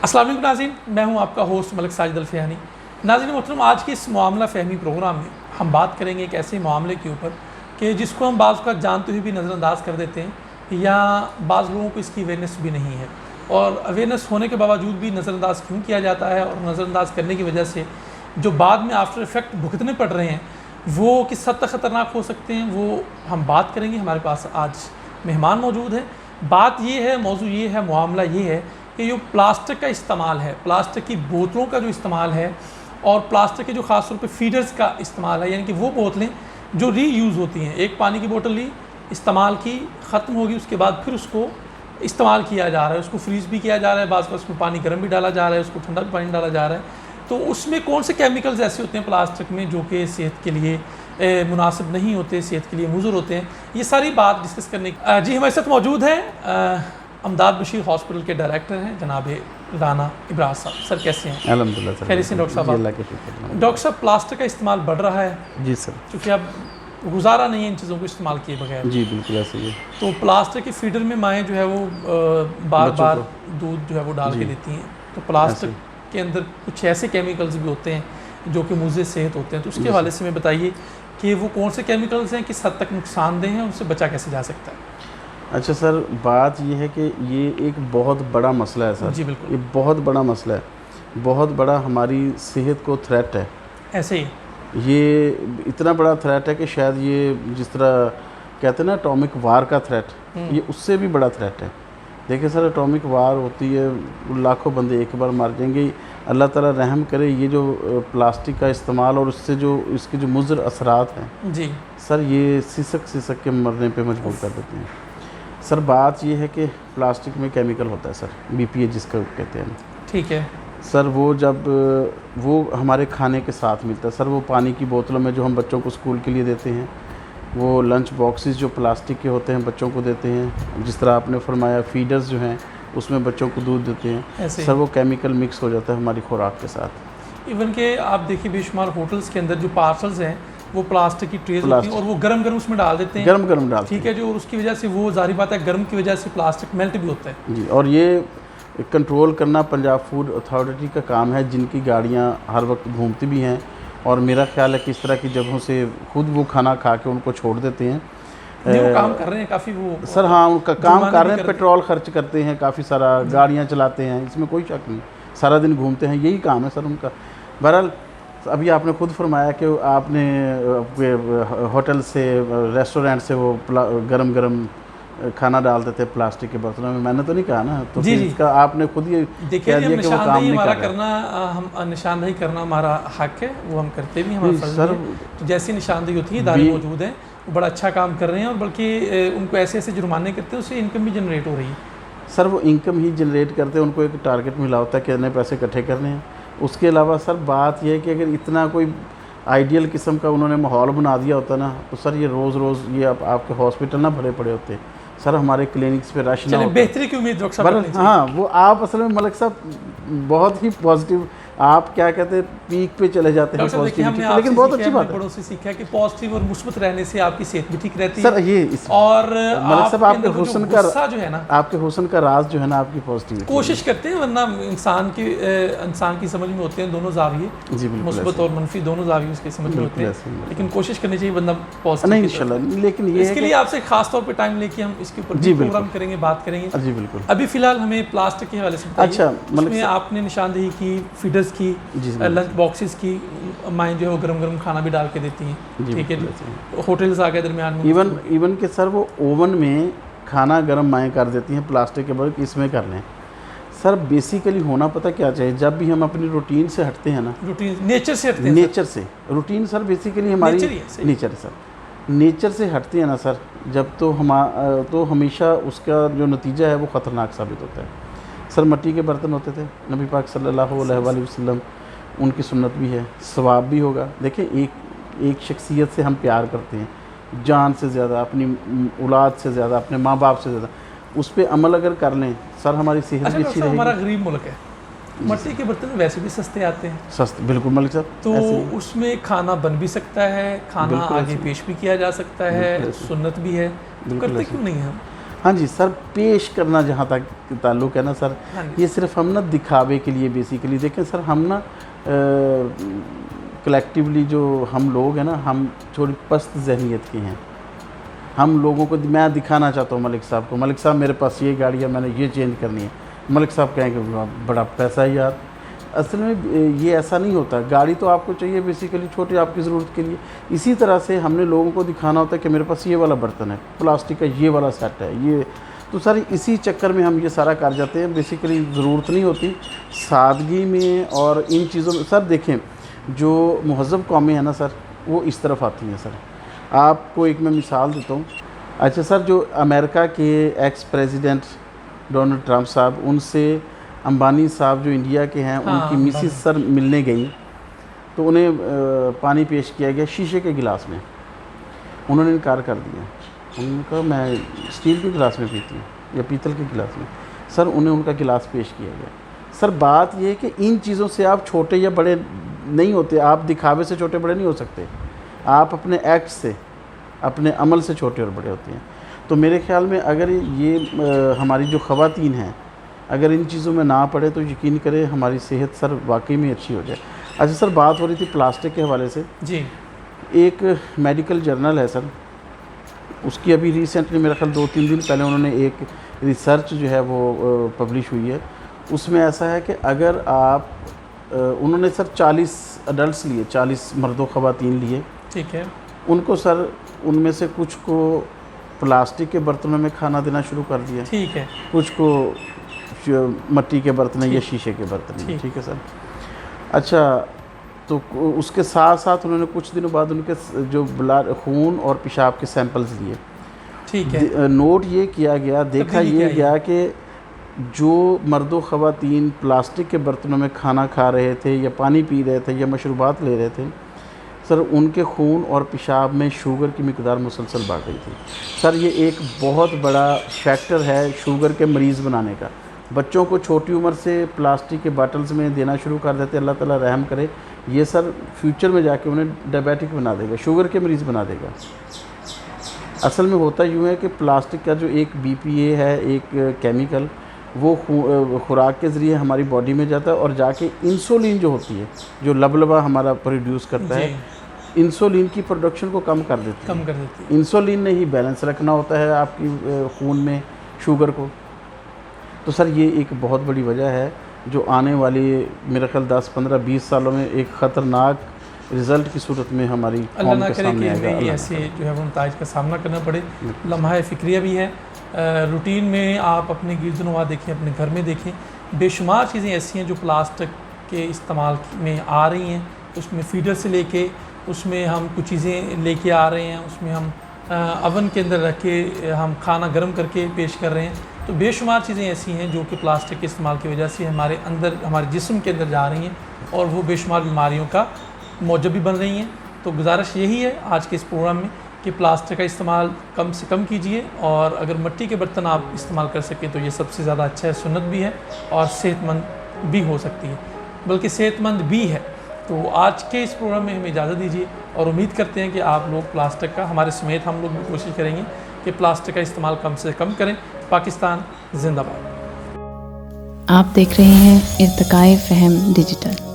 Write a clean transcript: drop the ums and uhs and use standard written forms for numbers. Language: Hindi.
अस्सलाम वालेकुम नाज़रीन, मैं हूं आपका होस्ट मलिक साजिद अल-फ़िहानी। नाज़रीन मोहतरम, आज के इस मामला फ़हमी प्रोग्राम में हम बात करेंगे एक ऐसे मामले के ऊपर कि जिसको हम बाज़ का जानते हुए भी नज़रअंदाज कर देते हैं या बाज़ लोगों को इसकी अवेयरनेस भी नहीं है, और अवेयरनेस होने के बावजूद भी नज़रअंदाज क्यों किया जाता है और नज़रअंदाज करने की वजह से जो बाद में आफ्टर इफ़ेक्ट भुगतने पड़ रहे हैं वो किस हद तक ख़तरनाक हो सकते हैं, वो हम बात करेंगे। हमारे पास आज मेहमान मौजूद है। बात ये है, मौजू ये है, मामला ये है कि जो प्लास्टिक का इस्तेमाल है, प्लास्टिक की बोतलों का जो इस्तेमाल है और प्लास्टिक के जो ख़ास तौर पे फीडर्स का इस्तेमाल है, यानी कि वो बोतलें जो रीयूज़ होती हैं। एक पानी की बोतल ली, इस्तेमाल की, ख़त्म होगी, उसके बाद फिर उसको इस्तेमाल किया जा रहा है, उसको फ्रीज़ भी किया जा रहा है, बाज़ का उसमें पानी गर्म भी डाला जा रहा है, उसको ठंडा भी पानी डाला जा रहा है। तो उसमें कौन से केमिकल्स ऐसे होते हैं प्लास्टिक में जो कि सेहत के लिए मुनासिब नहीं होते, सेहत के लिए मुज़र होते हैं, ये सारी बात डिस्कस करने जी हमारे साथ मौजूद है अमदाद बशीर हॉस्पिटल के डायरेक्टर हैं जनाब राना इब्राज साहब। सर कैसे हैं? अल्हम्दुलिल्लाह सर। खैरियत से डॉक्टर साहब? अल्लाह के शुक्र। डॉक्टर साहब, प्लास्टिक का इस्तेमाल बढ़ रहा है जी सर। क्योंकि अब गुजारा नहीं है इन चीज़ों को इस्तेमाल किए बगैर। जी बिल्कुल ऐसे ही है। तो प्लास्टिक के फीडर में माएँ जो है वो बार बार दूध जो है वो डाल के देती हैं, तो प्लास्टिक के अंदर कुछ ऐसे केमिकल्स भी होते हैं जो कि मुज़र सेहत होते हैं। तो उसके हवाले से मैं बताइए कि वो कौन से केमिकल्स हैं, किस हद तक नुकसानदेह हैं, उनसे बचा कैसे जा सकता है? अच्छा सर, बात ये है कि ये एक बहुत बड़ा मसला है सर। जी बिल्कुल, ये बहुत बड़ा मसला है, बहुत बड़ा हमारी सेहत को थ्रेट है। ऐसे ही ये इतना बड़ा थ्रेट है कि शायद ये जिस तरह कहते हैं ना एटॉमिक वार का थ्रेट, ये उससे भी बड़ा थ्रेट है। देखिए सर, एटॉमिक वार होती है, लाखों बंदे एक बार मार जाएंगे। अल्लाह ताला रहम करे, ये जो प्लास्टिक का इस्तेमाल और उससे जो इसके जो मुज़र असरात हैं जी सर, ये सिसक के मरने पे मजबूर कर देते हैं। सर बात ये है कि प्लास्टिक में केमिकल होता है सर, BPA जिसका कहते हैं। ठीक है सर वो जब वो हमारे खाने के साथ मिलता है सर, वो पानी की बोतलों में जो हम बच्चों को स्कूल के लिए देते हैं, वो लंच बॉक्सेस जो प्लास्टिक के होते हैं बच्चों को देते हैं, जिस तरह आपने फरमाया फीडर्स जो हैं उसमें बच्चों को दूध देते हैं सर, वो केमिकल मिक्स हो जाता है हमारी खुराक के साथ। इवन के आप देखिए बेशुमार होटल्स के अंदर जो पार्सल्स हैं वो प्लास्टिक की ट्रेज होती हैं और वो गरम उसमें डाल देते हैं, गरम डालते हैं। ठीक है, जो उसकी वजह से वो जाहिर बात है गर्म की वजह से प्लास्टिक मेल्ट भी होता है जी। और ये कंट्रोल करना पंजाब फूड अथॉरिटी का काम है, जिनकी गाड़ियाँ हर वक्त घूमती भी हैं, और मेरा ख्याल है कि इस तरह की जगहों से खुद वो खाना खा के उनको छोड़ देते हैं। वो काम कर रहे हैं काफ़ी, वो सर हाँ उनका काम कर रहे हैं, पेट्रोल खर्च करते हैं, काफ़ी सारा गाड़ियाँ चलाते हैं, इसमें कोई शक नहीं, सारा दिन घूमते हैं, यही काम है सर उनका। बहरहाल अभी आपने खुद फरमाया कि आपने होटल से रेस्टोरेंट से वो गरम खाना डालते थे प्लास्टिक के बर्तनों में, मैंने तो नहीं कहा ना, तो जी इसका आपने खुद ये देखिए कि वो काम नहीं कर करना, हम निशानदेही करना हमारा हक है, वो हम करते भी, हमारा फर्ज है। तो जैसी निशानदेही होती है, इदारे मौजूद हैं, वो बड़ा अच्छा काम कर रहे हैं, और बल्कि उनको ऐसे ऐसे जुर्माने करते हैं, उससे इनकम भी जनरेट हो रही है सर। वो इनकम ही जनरेट करते हैं, उनको एक टारगेट मिला होता है, कितने पैसे इकट्ठे करने हैं। उसके अलावा सर बात यह है कि अगर इतना कोई आइडियल किस्म का उन्होंने माहौल बना दिया होता ना, तो सर ये रोज़ ये आपके हॉस्पिटल ना भरे पड़े होते सर, हमारे क्लिनिक्स पे रश ना होता। बेहतरी की उम्मीद डॉक्टर साहब। हाँ, वो आप असल में मलिक साहब बहुत ही पॉजिटिव, आप क्या कहते हैं पीक पे चले जाते हैं पॉजिटिविटी, लेकिन बहुत अच्छी बात है। बड़ों से सीखा कि पॉजिटिव और मुस्बत रहने से आपकी सेहत भी ठीक रहती है सर। ये और मलिक साहब आपके हुस्न का जो है ना, आपके हुस्न का राज जो है ना आपकी पॉजिटिविटी। कोशिश करते हैं, वरना इंसान की समझ में होते हैं दोनों जाविये, जी बिल्कुल, मुस्बत और मनफी दोनों जाविये उसके समझ में होते हैं, लेकिन कोशिश करनी चाहिए बंदा पॉजिटिव। नहीं इंशाल्लाह, लेकिन ये इसके लिए आपसे खास तौर पे टाइम लेके हम इसके ऊपर प्रोग्राम करेंगे, बात करेंगे। जी बिल्कुल। अभी फिलहाल हमें प्लास्टिक के हवाले से अच्छा, उसमें आपने निशानदेही की, फीडर्स की, लंच बॉक्सेस की, माएँ जो है वो गरम खाना भी डाल के देती हैं, ठीक है जी। होटल्स आ गए दरमियान में, इवन के सर वो ओवन में खाना गरम माएँ कर देती हैं प्लास्टिक के बगैर, इसमें कर लें सर। बेसिकली होना पता क्या चाहिए, जब भी हम अपनी रूटीन से हटते हैं ना, रूटीन नेचर से हटते हैं, नेचर से रूटीन सर बेसिकली हमारी नेचर सर, नेचर से हटते हैं ना सर, जब तो हमेशा उसका जो नतीजा है वो ख़तरनाक साबित होता है सर। मिट्टी के बर्तन होते थे, नबी पाक सल्लल्लाहु अलैहि वसल्लम, उनकी सुन्नत भी है, सवाब भी होगा। देखिए एक शख्सियत से हम प्यार करते हैं, जान से ज़्यादा, अपनी औलाद से ज़्यादा, अपने माँ बाप से ज़्यादा, उस पर अमल अगर कर लें सर, हमारी सेहत भी अच्छी रहेगी। हमारा गरीब मुल्क है, मिट्टी के बर्तन वैसे भी सस्ते आते हैं, सस्ते, बिल्कुल मलिक साहब। तो उसमें खाना बन भी सकता है, खाना आगे पेश भी किया जा सकता है, सुन्नत भी है, करते क्यों नहीं हम? हाँ जी सर, पेश करना जहाँ तक ताल्लुक़ है ना सर, हाँ जी। ये सिर्फ हम ना दिखावे के लिए बेसिकली देखें सर, हम ना कलेक्टिवली जो हम लोग हैं ना, हम थोड़ी पस्त जहनीत के हैं। हम लोगों को मैं दिखाना चाहता हूँ मलिक साहब को, मलिक साहब मेरे पास ये गाड़ी है, मैंने ये चेंज करनी है। मलिक साहब कहेंगे बड़ा पैसा है यार। असल में ये ऐसा नहीं होता, गाड़ी तो आपको चाहिए बेसिकली छोटी आपकी ज़रूरत के लिए। इसी तरह से हमने लोगों को दिखाना होता है कि मेरे पास ये वाला बर्तन है, प्लास्टिक का ये वाला सेट है, ये तो सर इसी चक्कर में हम ये सारा कर जाते हैं। बेसिकली ज़रूरत नहीं होती सादगी में और इन चीज़ों में। सर देखें, जो महज़ब कौमें हैं ना सर, वो इस तरफ आती हैं सर। आपको एक मैं मिसाल देता हूँ। अच्छा सर, जो अमेरिका के एक्स प्रेसिडेंट डोनाल्ड ट्रंप साहब, उनसे अंबानी साहब जो इंडिया के हैं, हाँ, उनकी मिसिस सर मिलने गई, तो उन्हें पानी पेश किया गया शीशे के गिलास में। उन्होंने इनकार कर दिया। उन्होंने कहा मैं स्टील के गिलास में पीती हूँ या पीतल के गिलास में। सर उन्हें उनका गिलास पेश किया गया। सर बात ये है कि इन चीज़ों से आप छोटे या बड़े नहीं होते, आप दिखावे से छोटे बड़े नहीं हो सकते, आप अपने एक्ट से, अपने अमल से छोटे और बड़े होते हैं। तो मेरे ख़्याल में अगर ये हमारी जो ख़वातीन हैं, अगर इन चीज़ों में ना पड़े तो यकीन करें हमारी सेहत सर वाकई में अच्छी हो जाए। अच्छा सर, बात हो रही थी प्लास्टिक के हवाले से जी। एक मेडिकल जर्नल है सर, उसकी अभी रिसेंटली मेरा ख्याल 2-3 दिन पहले उन्होंने एक रिसर्च जो है वो पब्लिश हुई है। उसमें ऐसा है कि अगर आप उन्होंने सर 40 अडल्ट्स लिए, 40 मर्दों ख़वातीन लिए, ठीक है। उनको सर उनमें से कुछ को प्लास्टिक के बर्तनों में खाना देना शुरू कर दिया, ठीक है। कुछ को मिट्टी के बर्तन या शीशे के बर्तन में, ठीक है सर। अच्छा, तो उसके साथ साथ उन्होंने कुछ दिनों बाद उनके जो ब्लड, खून और पेशाब के सैंपल्स लिए, ठीक है। नोट ये किया गया, देखा ये गया कि जो मर्दों ख़वातीन प्लास्टिक के बर्तनों में खाना खा रहे थे या पानी पी रहे थे या मशरूबात ले रहे थे सर, उनके खून और पेशाब में शुगर की मिकदार मुसलसल बढ़ रही थी। सर ये एक बहुत बड़ा फैक्टर है शुगर के मरीज़ बनाने का। बच्चों को छोटी उम्र से प्लास्टिक के बॉटल्स में देना शुरू कर देते, अल्लाह ताला रहम करे, ये सर फ्यूचर में जाके उन्हें डायबिटिक बना देगा, शुगर के मरीज़ बना देगा। असल में होता यूँ है कि प्लास्टिक का जो एक BPA है, एक केमिकल, वो खुराक के ज़रिए हमारी बॉडी में जाता है और जाके इंसुलिन जो होती है, जो लबलबा हमारा प्रोड्यूस करता है, इंसुलिन की प्रोडक्शन को कम कर देती है। इंसुलिन ने ही बैलेंस रखना होता है आपकी खून में शुगर को। तो सर ये एक बहुत बड़ी वजह है जो आने वाली मेरे ख्याल 10, 15, 20 सालों में एक ख़तरनाक रिज़ल्ट की सूरत में हमारी कौम के सामने आएगा। कि ऐसे जो है वो नताइज का सामना करना पड़े। लम्हा फ़िक्रिया भी है। रूटीन में आप अपने गिरदनवा देखें, अपने घर में देखें, बेशुमार चीज़ें ऐसी हैं जो प्लास्टिक के इस्तेमाल में आ रही हैं। उसमें फीडर से लेके उसमें हम कुछ चीज़ें लेके आ रहे हैं, उसमें हम अवन के अंदर रख के हम खाना गर्म करके पेश कर रहे हैं। तो बेशुमार चीज़ें ऐसी हैं जो कि प्लास्टिक के इस्तेमाल की वजह से हमारे अंदर, हमारे जिस्म के अंदर जा रही हैं और वो बेशुमार बीमारियों का मौजब भी बन रही हैं। तो गुजारिश यही है आज के इस प्रोग्राम में कि प्लास्टिक का इस्तेमाल कम से कम कीजिए और अगर मिट्टी के बर्तन आप इस्तेमाल कर सकें तो ये सबसे ज़्यादा अच्छा है, सुन्नत भी है और सेहतमंद भी हो सकती है, बल्कि सेहतमंद भी है। तो आज के इस प्रोग्राम में हमें इजाज़त दीजिए और उम्मीद करते हैं कि आप लोग प्लास्टिक का, हमारे समेत हम लोग भी कोशिश करेंगे कि प्लास्टिक का इस्तेमाल कम से कम करें। पाकिस्तान जिंदाबाद। आप देख रहे हैं इर्तिकाए फ़हम डिजिटल।